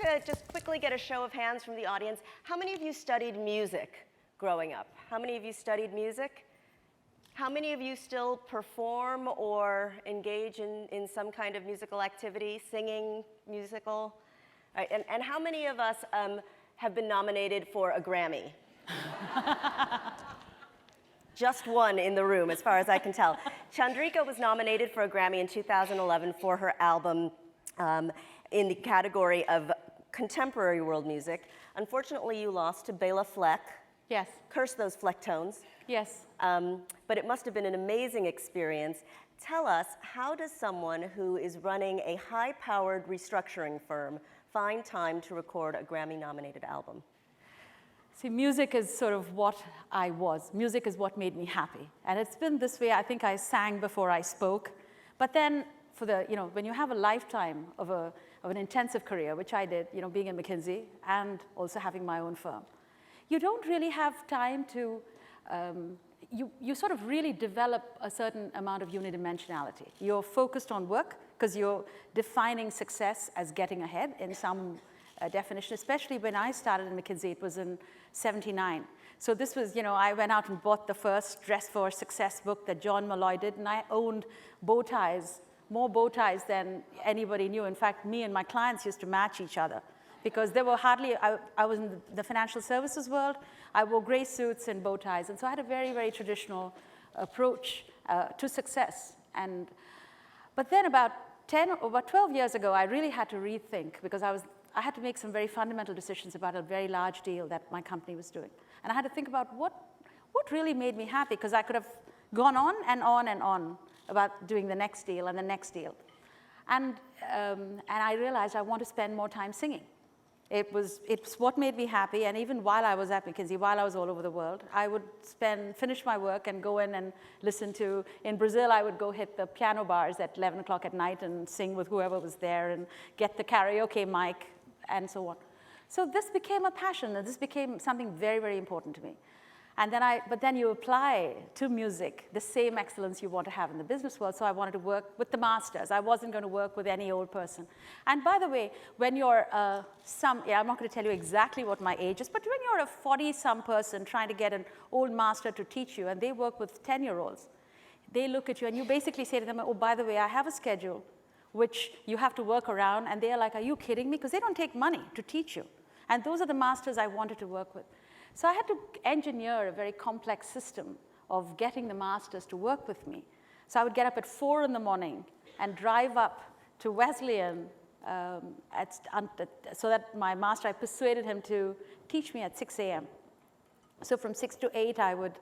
to just quickly get a show of hands from the audience. How many of you studied music growing up? How many of you studied music? How many of you still perform or engage in some kind of musical activity, singing, musical? All right, and how many of us have been nominated for a Grammy? Just one in the room, as far as I can tell. Chandrika was nominated for a Grammy in 2011 for her album in the category of contemporary world music. Unfortunately, you lost to Bela Fleck. Yes. Curse those Fleck tones. Yes. But it must have been an amazing experience. Tell us, how does someone who is running a high-powered restructuring firm find time to record a Grammy-nominated album? See, music is sort of what I was. Music is what made me happy. And it's been this way. I think I sang before I spoke. But then, when you have a lifetime of an intensive career, which I did, being in McKinsey and also having my own firm, you don't really have time to, you sort of really develop a certain amount of unidimensionality. You're focused on work because you're defining success as getting ahead in some definition, especially when I started in McKinsey, it was in '79. So this was, I went out and bought the first Dress for Success book that John Malloy did, and I owned bow ties, more bow ties than anybody knew. In fact, me and my clients used to match each other because there were hardly, I was in the financial services world, I wore gray suits and bow ties, and so I had a very, very traditional approach to success. But then about 12 years ago, I really had to rethink because I had to make some very fundamental decisions about a very large deal that my company was doing. And I had to think about what really made me happy, because I could have gone on and on and on about doing the next deal and the next deal. And I realized I want to spend more time singing. It's what made me happy, and even while I was at McKinsey, while I was all over the world, I would finish my work and go in and listen to, in Brazil, I would go hit the piano bars at 11 o'clock at night and sing with whoever was there and get the karaoke mic and so on. So this became a passion, and this became something very, very important to me. And but then you apply to music the same excellence you want to have in the business world, so I wanted to work with the masters. I wasn't going to work with any old person. And by the way, when you're I'm not going to tell you exactly what my age is, but when you're a 40-some person trying to get an old master to teach you, and they work with 10-year-olds, they look at you and you basically say to them, oh, by the way, I have a schedule which you have to work around, and they're like, are you kidding me? Because they don't take money to teach you. And those are the masters I wanted to work with. So I had to engineer a very complex system of getting the masters to work with me. So I would get up at 4 in the morning and drive up to Wesleyan so that my master, I persuaded him to teach me at 6 a.m. So from 6 to 8, I would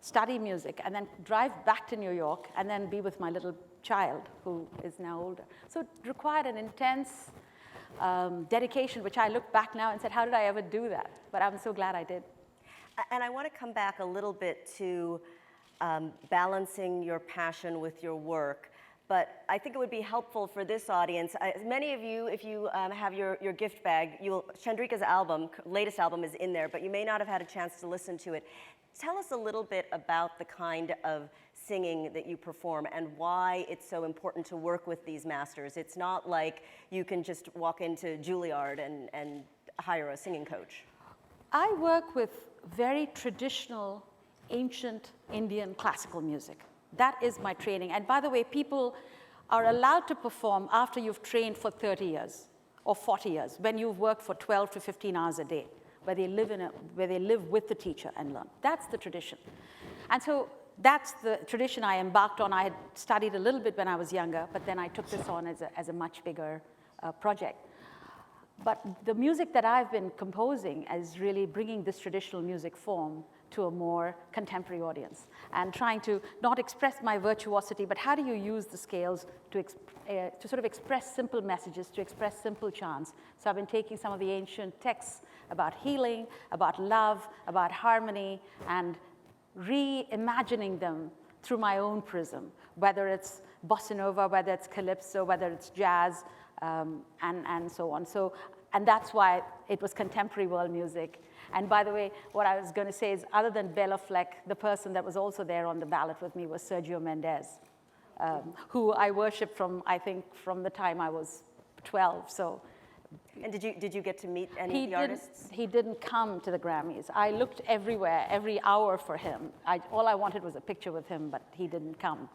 study music and then drive back to New York and then be with my little child, who is now older. So it required an intense dedication, which I look back now and said, how did I ever do that? But I'm so glad I did. And I want to come back a little bit to balancing your passion with your work. But I think it would be helpful for this audience. Many of you, if you have your gift bag, Chandrika's latest album is in there, but you may not have had a chance to listen to it. Tell us a little bit about the kind of singing that you perform and why it's so important to work with these masters. It's not like you can just walk into Juilliard and hire a singing coach. I work with very traditional, ancient Indian classical music. That is my training. And by the way, people are allowed to perform after you've trained for 30 years or 40 years, when you've worked for 12 to 15 hours a day, where they live with the teacher and learn. That's the tradition. And so that's the tradition I embarked on. I had studied a little bit when I was younger, but then I took this on as a much bigger project. But the music that I've been composing is really bringing this traditional music form to a more contemporary audience and trying to not express my virtuosity, but how do you use the scales to sort of express simple messages, to express simple chants. So I've been taking some of the ancient texts about healing, about love, about harmony, and reimagining them through my own prism, whether it's bossa nova, whether it's calypso, whether it's jazz, and so on. And that's why it was contemporary world music. And by the way, what I was going to say is, other than Bela Fleck, the person that was also there on the ballot with me was Sergio Mendes, who I worshiped from, I think, from the time I was 12. So And did you get to meet any of the artists? He didn't come to the Grammys. I looked everywhere, every hour for him. All I wanted was a picture with him, but he didn't come.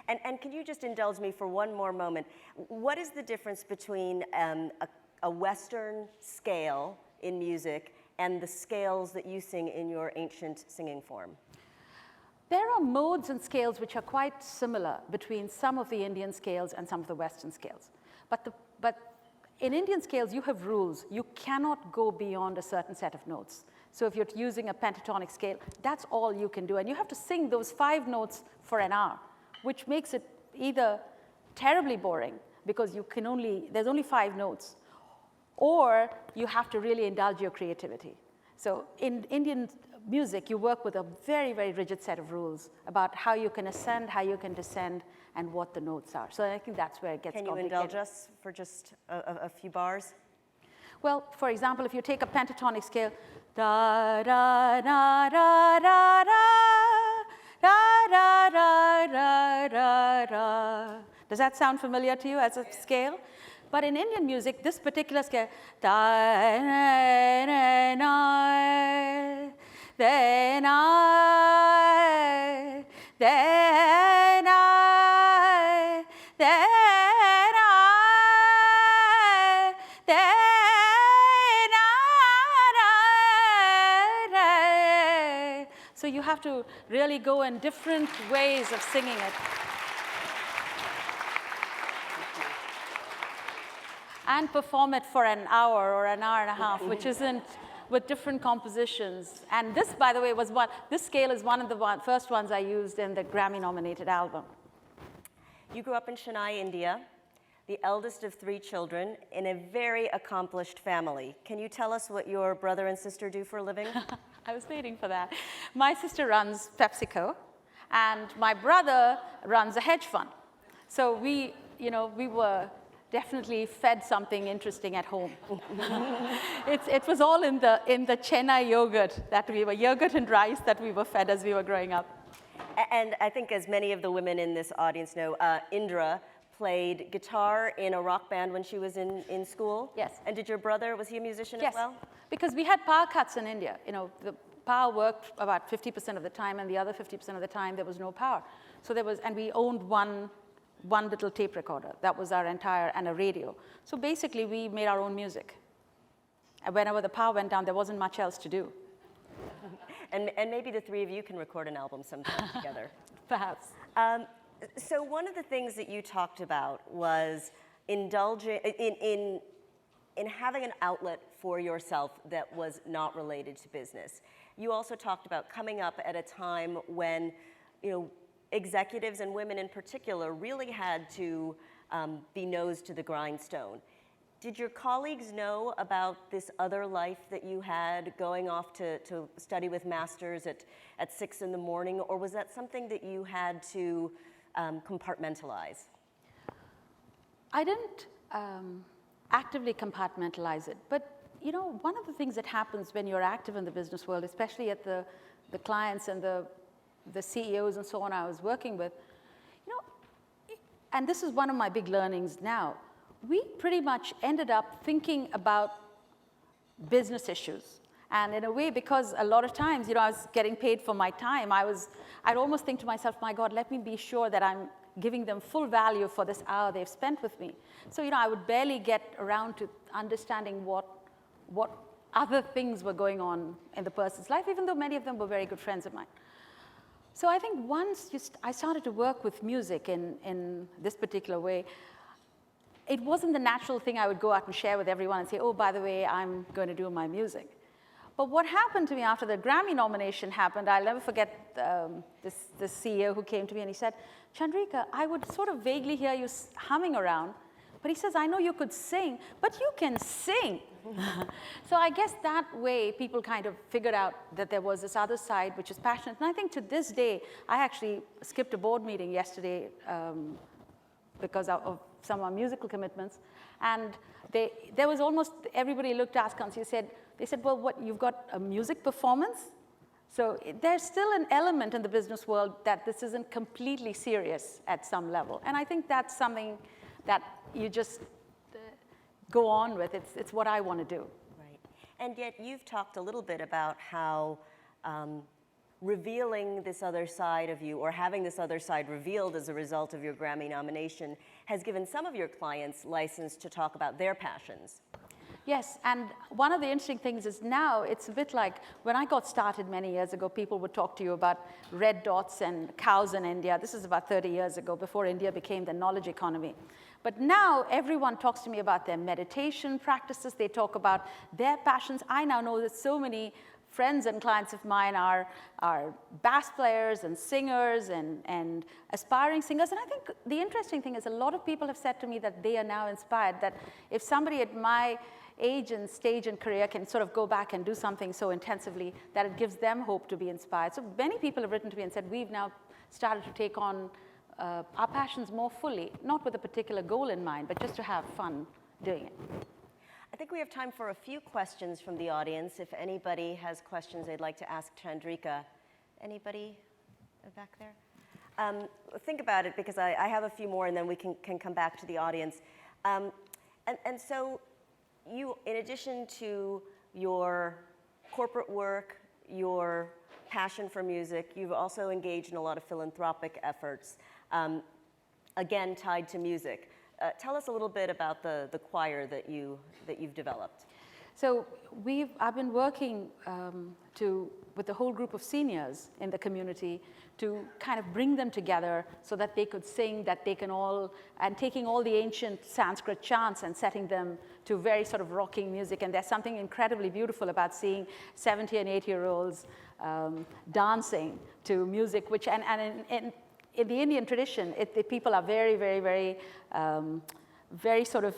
And can you just indulge me for one more moment? What is the difference between a Western scale in music and the scales that you sing in your ancient singing form? There are modes and scales which are quite similar between some of the Indian scales and some of the Western scales. But in Indian scales, you have rules. You cannot go beyond a certain set of notes. So if you're using a pentatonic scale, that's all you can do. And you have to sing those 5 notes for an hour, which makes it either terribly boring because there's only 5 notes, or you have to really indulge your creativity. So in Indian music, you work with a very, very rigid set of rules about how you can ascend, how you can descend, and what the notes are. So I think that's where it gets complicated. Can you indulge us for just a few bars? Well, for example, if you take a pentatonic scale, da da da da da da da da da da da. Does that sound familiar to you as a scale? But in Indian music, this particular scale, da na na, then I, then I, then I, then I. So you have to really go in different ways of singing it. And perform it for an hour or an hour and a half, which isn't, with different compositions. And this, by the way, this scale is one of the first ones I used in the Grammy-nominated album. You grew up in Chennai, India, the eldest of 3 children, in a very accomplished family. Can you tell us what your brother and sister do for a living? I was waiting for that. My sister runs PepsiCo, and my brother runs a hedge fund. So we were definitely fed something interesting at home. It was all in the Chennai yogurt yogurt and rice that we were fed as we were growing up. And I think as many of the women in this audience know, Indra played guitar in a rock band when she was in school. Yes. And did your brother, was he a musician Yes, as well? Because we had power cuts in India. The power worked about 50% of the time, and the other 50% of the time there was no power. So and we owned one little tape recorder. That was our entire, and a radio. So basically, we made our own music. And whenever the power went down, there wasn't much else to do. And maybe the 3 of you can record an album sometime together. Perhaps. So one of the things that you talked about was indulging in having an outlet for yourself that was not related to business. You also talked about coming up at a time when, executives and women in particular really had to be nose to the grindstone. Did your colleagues know about this other life that you had, going off to study with masters at 6 in the morning, or was that something that you had to compartmentalize? I didn't actively compartmentalize it, but one of the things that happens when you're active in the business world, especially at the clients and the CEOs and so on I was working with, and this is one of my big learnings now, we pretty much ended up thinking about business issues. And in a way, because a lot of times, I was getting paid for my time, I'd almost think to myself, my God, let me be sure that I'm giving them full value for this hour they've spent with me. So, I would barely get around to understanding what other things were going on in the person's life, even though many of them were very good friends of mine. So I think once I started to work with music in this particular way, it wasn't the natural thing I would go out and share with everyone and say, oh, by the way, I'm going to do my music. But what happened to me after the Grammy nomination happened, I'll never forget this CEO who came to me and he said, Chandrika, I would sort of vaguely hear you humming around, but he says, I know you could sing, but you can sing. So I guess that way people kind of figured out that there was this other side which is passionate. And I think to this day, I actually skipped a board meeting yesterday because of some of our musical commitments. And there was almost, everybody looked at us and they said, well, what, you've got a music performance? So there's still an element in the business world that this isn't completely serious at some level. And I think that's something that you just go on with. It's what I want to do. Right. And yet you've talked a little bit about how revealing this other side of you, or having this other side revealed as a result of your Grammy nomination, has given some of your clients license to talk about their passions. Yes, and one of the interesting things is now it's a bit like when I got started many years ago, people would talk to you about red dots and cows in India. This is about 30 years ago, before India became the knowledge economy. But now everyone talks to me about their meditation practices. They talk about their passions. I now know that so many friends and clients of mine are bass players and singers and aspiring singers. And I think the interesting thing is a lot of people have said to me that they are now inspired, that if somebody at my age and stage and career can sort of go back and do something so intensively, that it gives them hope to be inspired. So many people have written to me and said, we've now started to take on our passions more fully, not with a particular goal in mind, but just to have fun doing it. I think we have time for a few questions from the audience. If anybody has questions they'd like to ask Chandrika. Anybody back there? Think about it, because I have a few more, and then we can come back to the audience. And so you, in addition to your corporate work, your passion for music, you've also engaged in a lot of philanthropic efforts, again, tied to music. Tell us a little bit about the choir that you've developed. So I've been working with a whole group of seniors in the community to kind of bring them together so that they could sing, that they can all, and taking all the ancient Sanskrit chants and setting them to very sort of rocking music. And there's something incredibly beautiful about seeing 70 and 80-year-olds dancing to music, which, and in the Indian tradition, the people are very, very, very, very sort of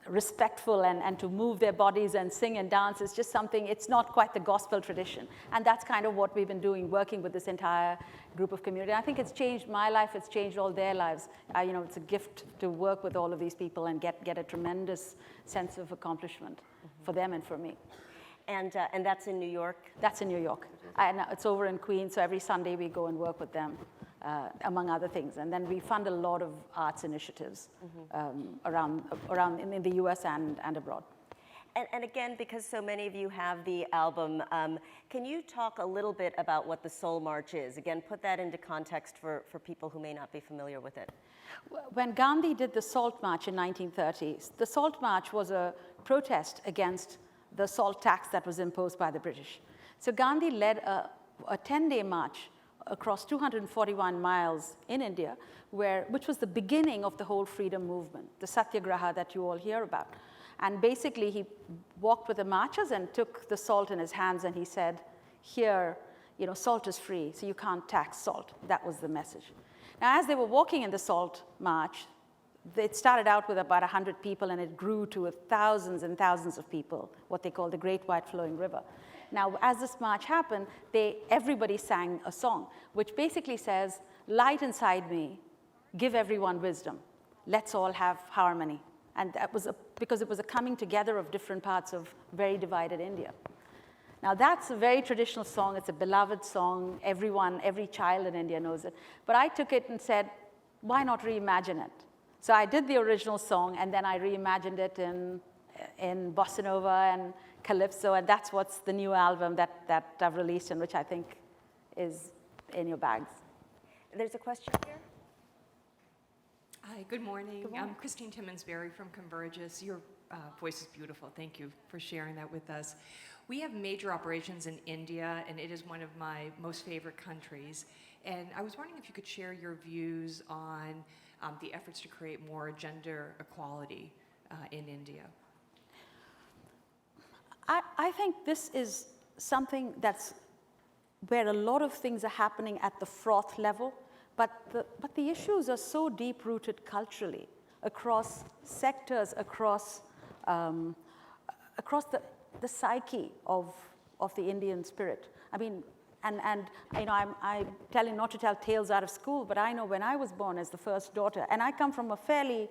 respectful, and to move their bodies and sing and dance is just something, it's not quite the gospel tradition. And that's kind of what we've been doing, working with this entire group of community. I think it's changed my life, it's changed all their lives. It's a gift to work with all of these people and get a tremendous sense of accomplishment for them and for me. And that's in New York? That's in New York. It's over in Queens, so every Sunday we go and work with them, among other things. And then we fund a lot of arts initiatives around in the US and abroad. And again, because so many of you have the album, can you talk a little bit about what the Soul March is? Again, put that into context for people who may not be familiar with it. When Gandhi did the Salt March in 1930, the Salt March was a protest against the salt tax that was imposed by the British. So Gandhi led a 10-day march across 241 miles in India, which was the beginning of the whole freedom movement, the Satyagraha that you all hear about. And basically, he walked with the marchers and took the salt in his hands, and he said, here, salt is free, so you can't tax salt. That was the message. Now, as they were walking in the Salt March, it started out with about 100 people, and it grew to thousands and thousands of people, what they call the Great White Flowing River. Now, as this march happened, everybody sang a song, which basically says, light inside me, give everyone wisdom. Let's all have harmony. And that was because it was a coming together of different parts of very divided India. Now, that's a very traditional song. It's a beloved song. Every child in India knows it. But I took it and said, why not reimagine it? So I did the original song, and then I reimagined it in bossa nova and calypso, and that's what's the new album that I've released, and which I think is in your bags. There's a question here. Hi, good morning. Good morning. I'm Christine Timmons-Berry from Convergys. Your voice is beautiful. Thank you for sharing that with us. We have major operations in India, and it is one of my most favorite countries. And I was wondering if you could share your views on the efforts to create more gender equality in India. I think this is something that's where a lot of things are happening at the froth level, but the issues are so deep-rooted culturally across sectors, across the psyche of the Indian spirit. I mean, and I'm telling not to tell tales out of school, but I know when I was born as the first daughter, and I come from a fairly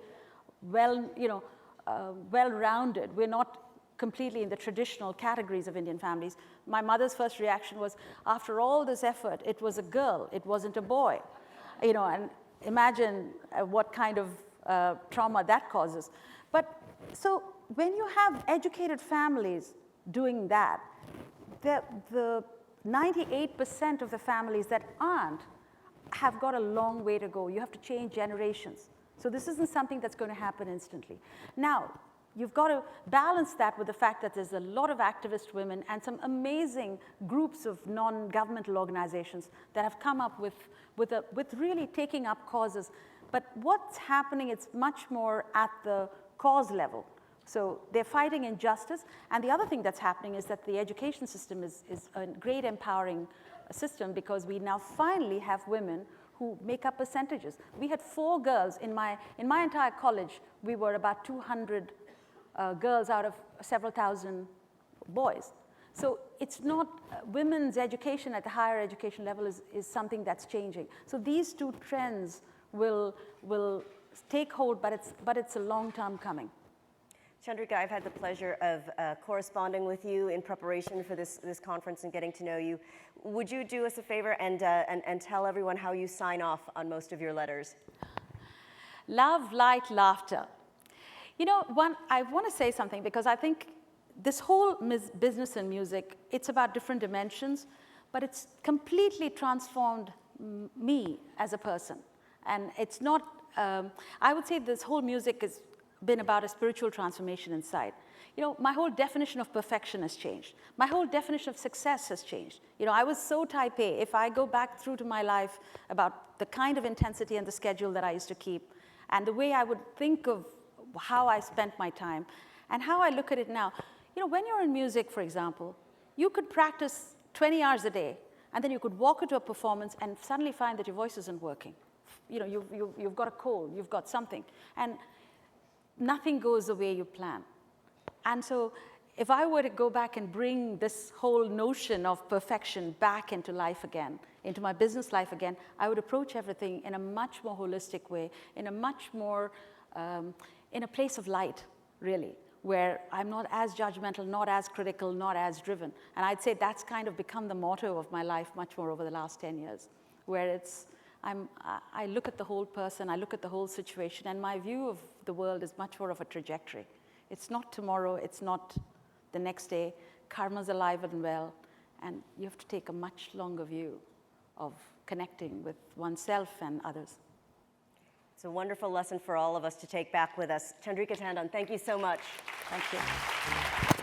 well-rounded, we're not completely in the traditional categories of Indian families. My mother's first reaction was, after all this effort, it was a girl, it wasn't a boy. And imagine what kind of trauma that causes. But So when you have educated families doing that, the 98% of the families that aren't have got a long way to go. You have to change generations. So this isn't something that's going to happen instantly. Now, you've got to balance that with the fact that there's a lot of activist women and some amazing groups of non-governmental organizations that have come up with really taking up causes. But what's happening, it's much more at the cause level. So they're fighting injustice. And the other thing that's happening is that the education system is a great empowering system, because we now finally have women who make up percentages. We had 4 girls in my entire college. We were about 200 girls out of several thousand boys. So it's not, women's education at the higher education level is something that's changing. So these two trends will take hold, but it's a long time coming. Chandrika, I've had the pleasure of corresponding with you in preparation for this conference and getting to know you. Would you do us a favor and tell everyone how you sign off on most of your letters? Love, light, laughter. You know, I want to say something, because I think this whole business and music, it's about different dimensions, but it's completely transformed me as a person. And it's not, I would say this whole music has been about a spiritual transformation inside. You know, my whole definition of perfection has changed. My whole definition of success has changed. You know, I was so type A. If I go back through to my life about the kind of intensity and the schedule that I used to keep, and the way I would think of how I spent my time, and how I look at it now. You know, when you're in music, for example, you could practice 20 hours a day, and then you could walk into a performance and suddenly find that your voice isn't working. You know, you've got a cold, you've got something, and nothing goes the way you plan. And so if I were to go back and bring this whole notion of perfection back into life again, into my business life again, I would approach everything in a much more holistic way, in a much more, in a place of light, really, where I'm not as judgmental, not as critical, not as driven. And I'd say that's kind of become the motto of my life much more over the last 10 years, where it's, I look at the whole person, I look at the whole situation, and my view of the world is much more of a trajectory. It's not tomorrow, it's not the next day. Karma's alive and well, and you have to take a much longer view of connecting with oneself and others. It's a wonderful lesson for all of us to take back with us. Chandrika Tandon, thank you so much. Thank you.